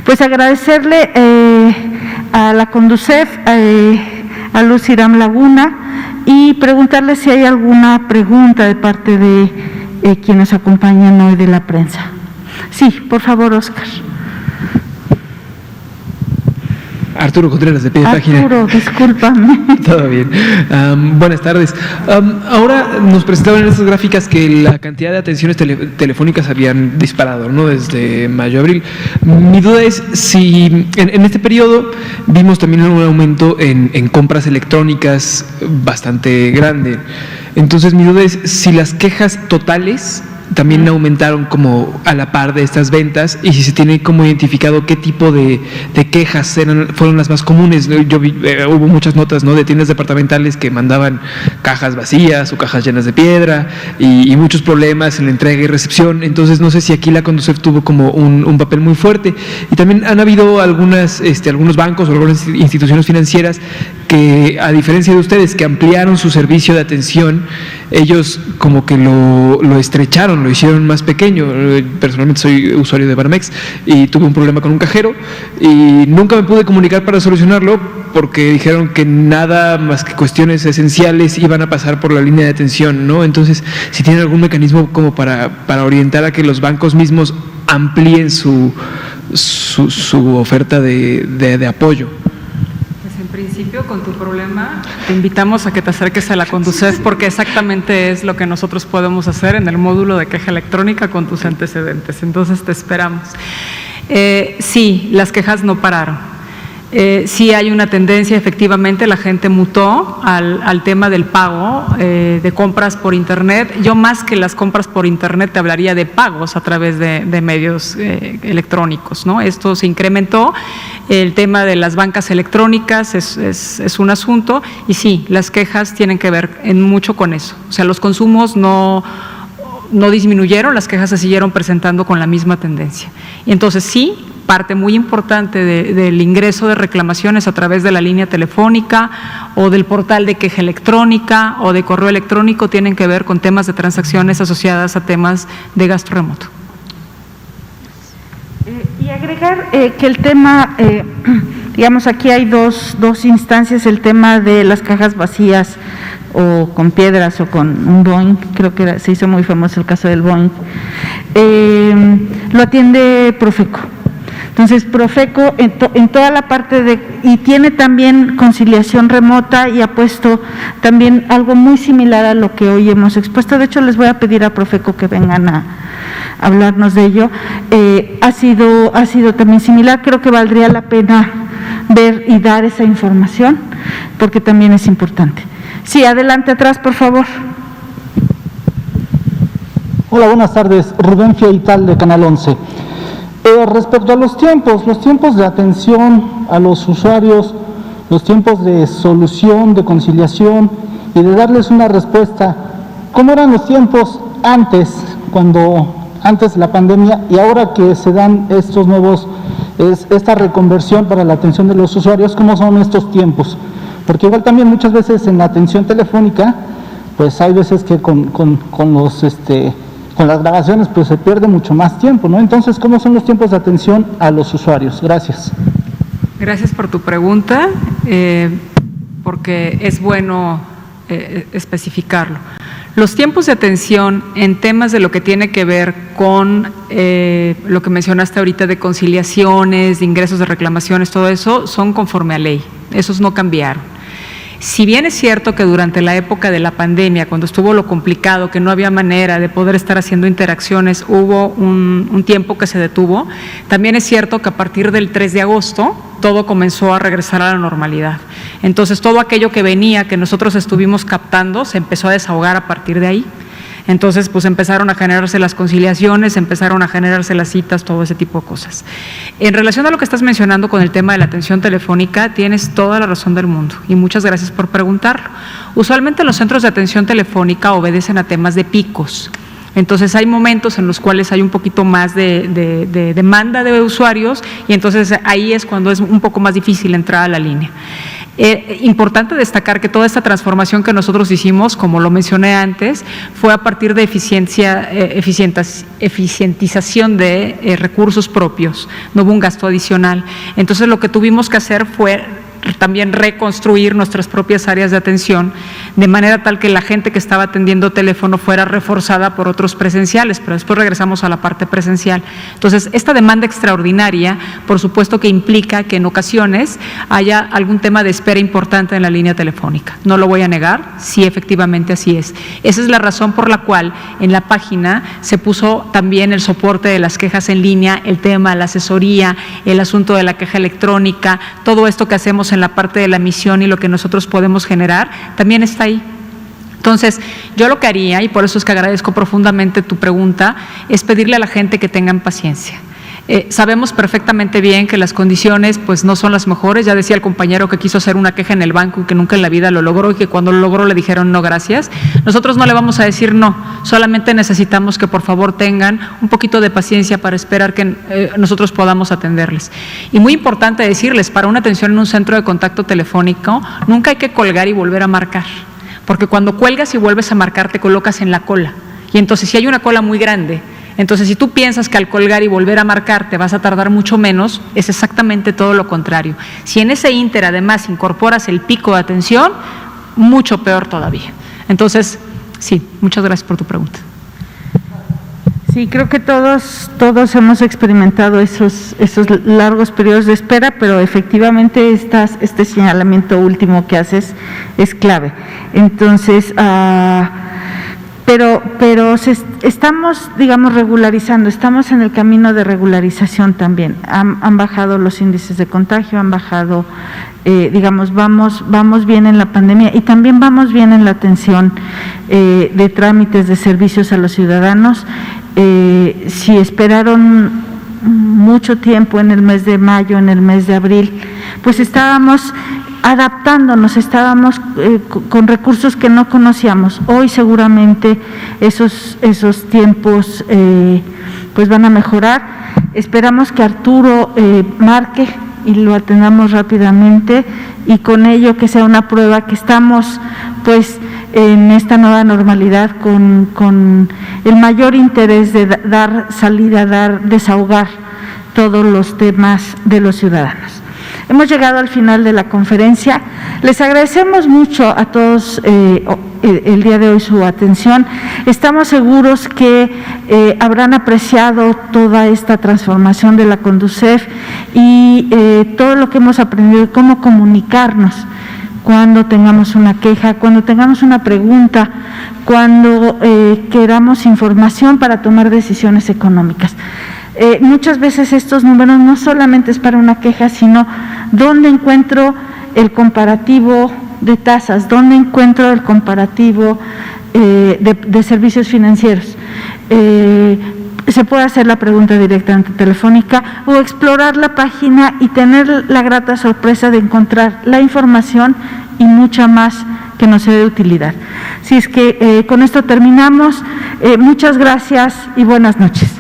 Pues agradecerle a la Conducef, a Luz Hiram Laguna, y preguntarle si hay alguna pregunta de parte de quienes acompañan hoy de la prensa. Sí, por favor, Óscar. Arturo Contreras, de pie de página. Arturo, discúlpame. Todo bien. Buenas tardes. Ahora nos presentaban en estas gráficas que la cantidad de atenciones telefónicas habían disparado, ¿no? Desde mayo a abril. Mi duda es si en este periodo vimos también un aumento en compras electrónicas bastante grande. Entonces mi duda es si las quejas totales también aumentaron como a la par de estas ventas, y si se tiene como identificado qué tipo de quejas fueron las más comunes. Yo vi, hubo muchas notas, ¿no?, de tiendas departamentales que mandaban cajas vacías o cajas llenas de piedra y muchos problemas en la entrega y recepción. Entonces no sé si aquí la Conducef tuvo como un papel muy fuerte, y también han habido algunos bancos o algunas instituciones financieras que, a diferencia de ustedes que ampliaron su servicio de atención, ellos como que lo estrecharon, lo hicieron más pequeño. Personalmente soy usuario de Banamex y tuve un problema con un cajero y nunca me pude comunicar para solucionarlo porque dijeron que nada más que cuestiones esenciales iban a pasar por la línea de atención, ¿no? Entonces, si tienen algún mecanismo como para orientar a que los bancos mismos amplíen su oferta de apoyo. En principio, con tu problema, te invitamos a que te acerques a la Conducef porque exactamente es lo que nosotros podemos hacer en el módulo de queja electrónica con tus antecedentes. Entonces, te esperamos. Sí, las quejas no pararon. Sí hay una tendencia, efectivamente, la gente mutó al tema del pago de compras por Internet. Yo más que las compras por Internet te hablaría de pagos a través de medios electrónicos, ¿no? Esto se incrementó, el tema de las bancas electrónicas es un asunto y sí, las quejas tienen que ver mucho con eso. O sea, los consumos no disminuyeron, las quejas se siguieron presentando con la misma tendencia. Y entonces sí, parte muy importante del ingreso de reclamaciones a través de la línea telefónica o del portal de queja electrónica o de correo electrónico tienen que ver con temas de transacciones asociadas a temas de gasto remoto. Y agregar que el tema, digamos, aquí hay dos instancias, el tema de las cajas vacías o con piedras o con un Boeing, creo que se hizo muy famoso el caso del Boeing, lo atiende Profeco. Entonces, Profeco en toda la parte y tiene también conciliación remota y ha puesto también algo muy similar a lo que hoy hemos expuesto. De hecho, les voy a pedir a Profeco que vengan a hablarnos de ello. Ha sido también similar, creo que valdría la pena ver y dar esa información, porque también es importante. Sí, adelante atrás, por favor. Hola, buenas tardes. Rubén Fiaital, de Canal 11. Respecto a los tiempos de atención a los usuarios, los tiempos de solución, de conciliación y de darles una respuesta, ¿cómo eran los tiempos antes de la pandemia y ahora que se dan estos nuevos, esta reconversión para la atención de los usuarios, cómo son estos tiempos? Porque igual también muchas veces en la atención telefónica, pues hay veces que con las grabaciones pues se pierde mucho más tiempo, ¿no? Entonces, ¿cómo son los tiempos de atención a los usuarios? Gracias. Gracias por tu pregunta, porque es bueno especificarlo. Los tiempos de atención en temas de lo que tiene que ver con lo que mencionaste ahorita de conciliaciones, de ingresos de reclamaciones, todo eso son conforme a ley, esos no cambiaron. Si bien es cierto que durante la época de la pandemia, cuando estuvo lo complicado, que no había manera de poder estar haciendo interacciones, hubo un tiempo que se detuvo, también es cierto que a partir del 3 de agosto todo comenzó a regresar a la normalidad. Entonces, todo aquello que venía, que nosotros estuvimos captando, se empezó a desahogar a partir de ahí. Entonces, pues empezaron a generarse las conciliaciones, empezaron a generarse las citas, todo ese tipo de cosas. En relación a lo que estás mencionando con el tema de la atención telefónica, tienes toda la razón del mundo y muchas gracias por preguntarlo. Usualmente los centros de atención telefónica obedecen a temas de picos. Entonces hay momentos en los cuales hay un poquito más de demanda de usuarios y entonces ahí es cuando es un poco más difícil entrar a la línea. Importante destacar que toda esta transformación que nosotros hicimos, como lo mencioné antes, fue a partir de eficientización de recursos propios, no hubo un gasto adicional. Entonces lo que tuvimos que hacer fue también reconstruir nuestras propias áreas de atención de manera tal que la gente que estaba atendiendo teléfono fuera reforzada por otros presenciales, pero después regresamos a la parte presencial. Entonces, esta demanda extraordinaria, por supuesto que implica que en ocasiones haya algún tema de espera importante en la línea telefónica. No lo voy a negar, sí, efectivamente así es. Esa es la razón por la cual en la página se puso también el soporte de las quejas en línea, el tema, la asesoría, el asunto de la queja electrónica, todo esto que hacemos en la parte de la misión y lo que nosotros podemos generar, también está ahí. Entonces, yo lo que haría, y por eso es que agradezco profundamente tu pregunta, es pedirle a la gente que tengan paciencia. Sabemos perfectamente bien que las condiciones pues no son las mejores. Ya decía el compañero que quiso hacer una queja en el banco y que nunca en la vida lo logró, y que cuando lo logró le dijeron no, gracias. Nosotros no le vamos a decir no, solamente necesitamos que por favor tengan un poquito de paciencia para esperar que nosotros podamos atenderles. Y muy importante decirles, para una atención en un centro de contacto telefónico, nunca hay que colgar y volver a marcar, porque cuando cuelgas y vuelves a marcar te colocas en la cola, y entonces si hay una cola muy grande, entonces si tú piensas que al colgar y volver a marcar te vas a tardar mucho menos, es exactamente todo lo contrario. Si en ese ínter además incorporas el pico de atención, mucho peor todavía. Entonces, sí, muchas gracias por tu pregunta. Sí, creo que todos hemos experimentado esos largos periodos de espera, pero efectivamente este señalamiento último que haces es clave. Entonces, pero estamos, digamos, regularizando, estamos en el camino de regularización también. Han bajado los índices de contagio, han bajado, digamos, vamos bien en la pandemia, y también vamos bien en la atención de trámites de servicios a los ciudadanos. Si esperaron mucho tiempo en el mes de mayo, en el mes de abril, pues estábamos adaptándonos, estábamos con recursos que no conocíamos. Hoy seguramente esos tiempos pues van a mejorar. Esperamos que Arturo marque y lo atendamos rápidamente, y con ello que sea una prueba que estamos pues en esta nueva normalidad con el mayor interés de dar salida, desahogar todos los temas de los ciudadanos. Hemos llegado al final de la conferencia. Les agradecemos mucho a todos el día de hoy su atención. Estamos seguros que habrán apreciado toda esta transformación de la Conducef y todo lo que hemos aprendido, cómo comunicarnos cuando tengamos una queja, cuando tengamos una pregunta, cuando queramos información para tomar decisiones económicas. Muchas veces estos números no solamente es para una queja, sino dónde encuentro el comparativo de tasas, dónde encuentro el comparativo de servicios financieros. Se puede hacer la pregunta directamente telefónica o explorar la página y tener la grata sorpresa de encontrar la información y mucha más que nos sea de utilidad. Así es que con esto terminamos. Muchas gracias y buenas noches.